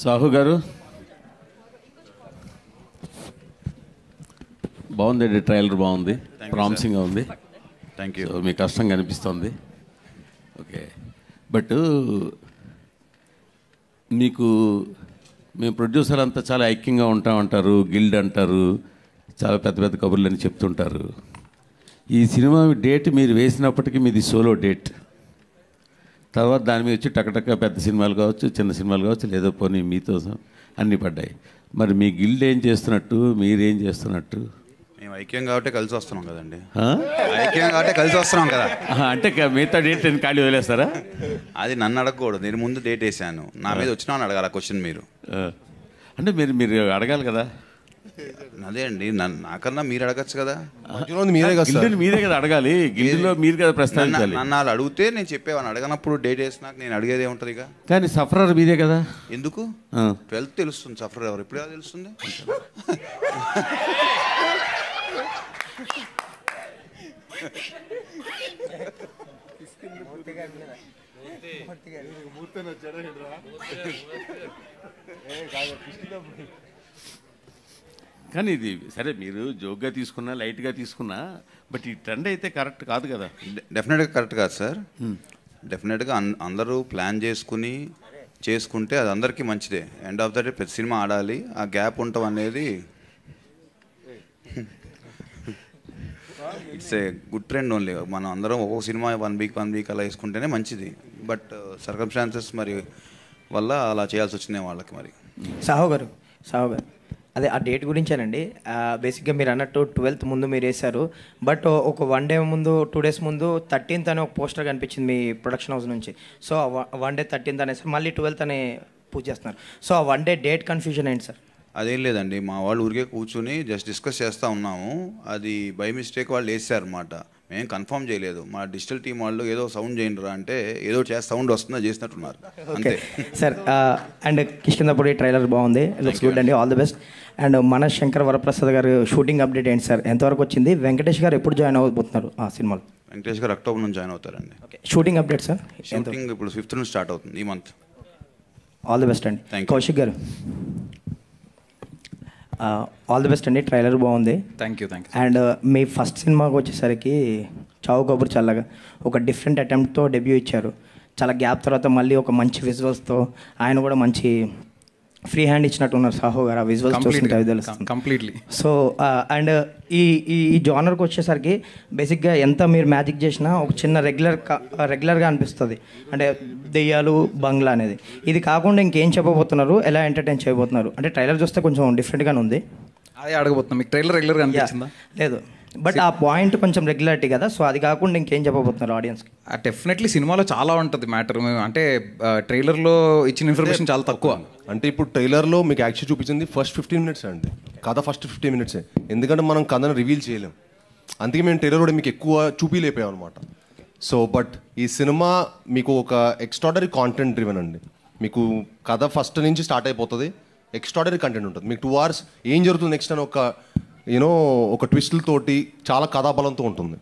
సాహు గారు బాగుందండి, ట్రైలర్ బాగుంది, ప్రామిసింగ్గా ఉంది. Thank you. మీ కష్టం కనిపిస్తుంది. ఓకే, బట్ మీకు మేము ప్రొడ్యూసర్ అంతా చాలా ఐక్యంగా ఉంటామంటారు, గిల్డ్ అంటారు, చాలా పెద్ద పెద్ద కబుర్లు అని చెప్తుంటారు. ఈ సినిమా డేట్ మీరు వేసినప్పటికీ మీది సోలో డేట్. తర్వాత దాని మీద వచ్చి టకటక పెద్ద సినిమాలు కావచ్చు, చిన్న సినిమాలు కావచ్చు, లేదో పోనీ మీతో అన్నీ పడ్డాయి. మరి మీ గిల్డ్ ఏం చేస్తున్నట్టు, మీరేం చేస్తున్నట్టు? మేము ఐక్యం కాబట్టి కలిసి వస్తున్నాం కదండి. ఐక్యం కాబట్టి కలిసి వస్తున్నాం కదా. అంటే మిగతా డేట్ నేను ఖాళీ వదిలేస్తారా? అది నన్ను అడగకూడదు, నేను ముందు డేట్ వేసాను, నా మీద వచ్చినా అని అడగాలి. ఆ క్వశ్చన్ మీరు అంటే మీరు అడగాలి కదా. అదే అండి, నాకన్నా మీరు అడగచ్చు కదా. మీరే కదా అడగాలి, గిల్డ్లో మీరు కదా ప్రస్తావించాలి. నన్ను వాళ్ళు అడిగితే నేను చెప్పేవాడిని, అడగనప్పుడు డేట్ వేసినాక నేను అడిగేది ఏముంటుంది ఇక. కానీ సఫరర్ మీదే కదా. ఎందుకు? 12th తెలుస్తుంది సఫరర్ ఎవరు, ఎప్పుడు తెలుస్తుంది? కానీ ఇది సరే, మీరు జోక్గా తీసుకున్నా, లైట్గా తీసుకున్నా, బట్ ఈ ట్రెండ్ అయితే కరెక్ట్ కాదు కదా. డెఫినెట్గా కరెక్ట్ కాదు సార్. డెఫినెట్గా అందరూ ప్లాన్ చేసుకుంటే అది అందరికీ మంచిదే. ఎండ్ ఆఫ్ ద డే ప్రతి సినిమా ఆడాలి, ఆ గ్యాప్ ఉండటం అనేది it's a good trend only. మనం అందరం ఒక్కొక్క సినిమా 1 వీక్ అలా వేసుకుంటేనే మంచిది. బట్ సర్కమ్స్టాన్సెస్ మరి వల్ల అలా చేయాల్సి వచ్చింది వాళ్ళకి. మరి సాహు గారు అదే ఆ డేట్ గురించేనండి. బేసిక్గా మీరు అన్నట్టు 12th ముందు మీరు వేశారు, బట్ ఒక 1 డే ముందు 2 days ముందు 13th అనే ఒక పోస్టర్ కనిపించింది మీ ప్రొడక్షన్ హౌస్ నుంచి. సో 1 day 13th అనేసి మళ్ళీ 12th అనే పూజ చేస్తున్నారు. సో ఆ 1 day డేట్ కన్ఫ్యూజన్ ఏంటి సార్? అదేం లేదండి, మా వాళ్ళు ఊరికే కూర్చుని జస్ట్ డిస్కస్ చేస్తూ ఉన్నాము. అది బై మిస్టేక్ వాళ్ళు వేసారన్నమాట, మేము కన్ఫర్మ్ చేయలేదు. మా డిజిటల్ టీం వాళ్ళు ఏదో సౌండ్ చేయండి రా అంటే ఏదో సౌండ్ వస్తుందో చేసినట్టున్నారు అంతే సార్. అండ్ కిష్కిందపూడి ట్రైలర్ బాగుంది, లుక్స్ గుడ్ అండి, ఆల్ ది బెస్ట్. అండ్ మన శంకర్ వరప్రసాద్ గారు షూటింగ్ అప్డేట్ ఏంటి సార్, ఎంతవరకు వచ్చింది? వెంకటేష్ గారు ఎప్పుడు జాయిన్ అవ్వబోతున్నారు ఆ సినిమాలో? వెంకటేష్ గారు అక్టోబర్ నుంచి జాయిన్ అవుతారండి. Shooting update sir? షూటింగ్ ఇప్పుడు 5th నుంచి స్టార్ట్ అవుతుంది ఈ మంత్. ఆల్ ది బెస్ట్ అండి. కౌశిక్ గారు ఆల్ ది బెస్ట్ అండి, ట్రైలర్ బాగుంది. Thank you. And me first సినిమాకి వచ్చేసరికి చావు కబుర్ చల్లగా ఒక డిఫరెంట్ అటెంప్ట్తో డెబ్యూ ఇచ్చారు. చాలా గ్యాప్ తర్వాత మళ్ళీ ఒక మంచి విజువల్స్తో ఆయన కూడా మంచి ఫ్రీ హ్యాండ్ ఇచ్చినట్టు ఉన్నారు సాహు గారు. ఆ విజువల్స్ చూస్తుంటే అవి తెలుస్తుంది కంప్లీట్లీ. సో అండ్ ఈ జానర్కి వచ్చేసరికి బేసిక్గా ఎంత మీరు మ్యాజిక్ చేసినా ఒక చిన్న రెగ్యులర్గా అనిపిస్తుంది. అంటే దెయ్యాలు, బంగ్లా అనేది. ఇది కాకుండా ఇంకేం చెప్పబోతున్నారు, ఎలా ఎంటర్టైన్ చేయబోతున్నారు? అంటే ట్రైలర్ చూస్తే కొంచెం డిఫరెంట్గానే ఉంది. అదే అడగబోతున్నాం, మీకు ట్రైలర్ రెగ్యులర్గా అనిపించిందా? లేదు, బట్ ఆ పాయింట్ కొంచెం రెగ్యులారిటీ కదా. సో అది కాకుండా ఇంకేం చెప్పబోతున్నారు ఆడియన్స్కి? డెఫినెట్లీ సినిమాలో చాలా ఉంటుంది మ్యాటర్. అంటే ట్రైలర్లో ఇచ్చిన ఇన్ఫర్మేషన్ చాలా తక్కువ. అంటే ఇప్పుడు ట్రైలర్లో మీకు యాక్చువల్ చూపించింది ఫస్ట్ 15 minutes అండి, కథ ఫస్ట్ 15 minutes. ఎందుకంటే మనం కథను రివీల్ చేయలేం, అందుకే మేము ట్రైలర్ కూడా మీకు ఎక్కువ చూపిలేపాం అనమాట. సో బట్ ఈ సినిమా మీకు ఒక ఎక్స్ట్రాడనరీ కాంటెంట్ డ్రివెన్ అండి. మీకు కథ ఫస్ట్ నుంచి స్టార్ట్ అయిపోతుంది, ఎక్స్ట్రాడనరీ కంటెంట్ ఉంటుంది. మీకు 2 hours ఏం జరుగుతుంది నెక్స్ట్ అని ఒక ట్విస్టులతోటి చాలా కథాబలంతో ఉంటుంది.